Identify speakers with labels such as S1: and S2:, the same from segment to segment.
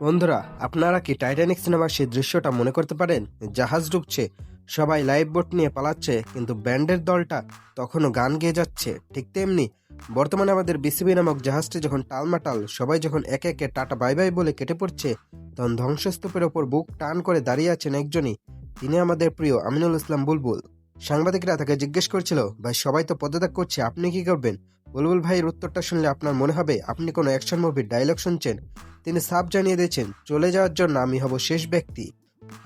S1: বন্ধুরা, আপনারা কি টাইটানিক সিনেমার সেই দৃশ্যটা মনে করতে পারেন? জাহাজ ডুবছে, সবাই লাইফ বোট নিয়ে পালাচ্ছে, কিন্তু ব্যান্ডের দলটা তখনও গান গেয়ে যাচ্ছে। ঠিক তেমনি বর্তমানে আমাদের বিসিবি নামক জাহাজটি যখন টালমাটাল, সবাই যখন একে একে টাটা বাই বাই বলে কেটে পড়ছে, তখন ধ্বংসস্তূপের ওপর বুক টান করে দাঁড়িয়ে আছেন একজনই। তিনি আমাদের প্রিয় আমিনুল ইসলাম বুলবুল। সাংবাদিকরা তাকে জিজ্ঞেস করছিল, ভাই সবাই তো পদত্যাগ করছে, আপনি কি করবেন? বুলবুল ভাইয়ের উত্তরটা শুনলে আপনার মনে হবে আপনি কোনো অ্যাকশন মুভির ডায়লগ শুনছেন। তিনি সাফ জানিয়ে দিয়েছেন, চলে যাওয়ার জন্য আমি হব শেষ ব্যক্তি।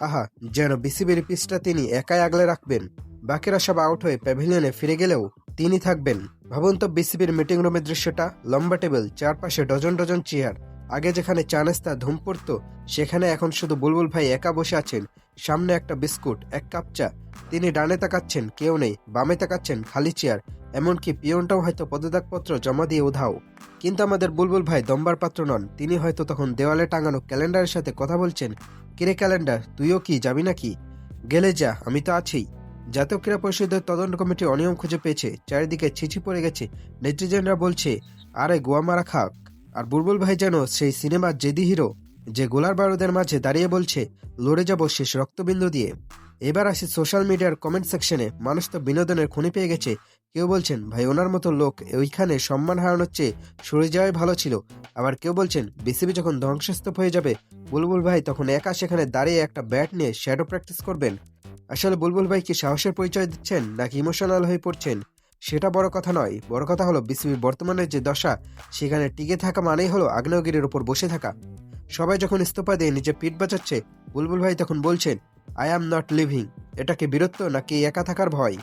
S1: আহা, যেন বিসিবির পিচটা তিনি একাই আগলে রাখবেন। বাকিরা সব আউট হয়ে প্যাভিলিয়নে ফিরে গেলেও তিনি থাকবেন। ভাবুন তো বিসিবির মিটিং রুমের দৃশ্যটা, লম্বা টেবিল, চারপাশে ডজন ডজন চেয়ার। আগে যেখানে চা নাস্তা ধুম পড়তো, সেখানে এখন শুধু বুলবুল ভাই একা বসে আছেন। সামনে একটা বিস্কুট, এক কাপ চা। তিনি ডানে তাকাচ্ছেন, কেউ নেই। বামে তাকাচ্ছেন, খালি চেয়ার। এমনকি পিয়নটাও হয়তো পদত্যাগপত্র জমা দিয়ে উধাও। কিন্তু আমাদের বুলবুল ভাই দম্বার পাত্র নন। তিনি হয়তো তখন দেওয়ালে টাঙানো ক্যালেন্ডারের সাথে কথা বলছেন। কিরে ক্যালেন্ডার, তুইও কি যাবি নাকি? গেলে যা, আমি তো আছি। জাতীয় ক্রীড়া পরিষদের তদন্ত কমিটি অনিয়ম খুঁজে পেয়েছে, চারিদিকে ছিছি পড়ে গেছে। নেটিজেনরা বলছে, আরে গোয়া মারা খাক। আর বুলবুল ভাই যেন সেই সিনেমার জেদি হিরো, যে গোলার বারুদের মাঝে দাঁড়িয়ে বলছে, লড়ে যাব শেষ রক্তবিন্দু দিয়ে। এবার আসি সোশ্যাল মিডিয়ার কমেন্ট সেকশনে। মানুষ তো বিনোদনের খুনি পেয়ে গেছে। কেউ বলছেন, ভাই ওনার মতো লোক ওইখানে সম্মান হারানোর চেয়ে সরে যাওয়াই ভালো ছিল। আবার কেউ বলছেন, বিসিবি যখন ধ্বংসস্তূপ হয়ে যাবে, বুলবুল ভাই তখন একা সেখানে দাঁড়িয়ে একটা ব্যাট নিয়ে শ্যাডো প্র্যাকটিস করবেন। আসলে বুলবুল ভাই কি সাহসের পরিচয় দিচ্ছেন, নাকি ইমোশনাল হয়ে পড়ছেন? সেটা বড় কথা নয়। বড় কথা হলো বিসিবির বর্তমানে যে দশা, সেখানে টিকে থাকা মানেই হলো আগ্নেয়গিরির উপর বসে থাকা। সবাই যখন ইস্তফা দিয়ে নিজে পিঠ বাঁচাচ্ছে, বুলবুল ভাই তখন বলছেন, আই অ্যাম নট লিভিং। এটা কি বীরত্ব নাকি একা থাকার ভয়?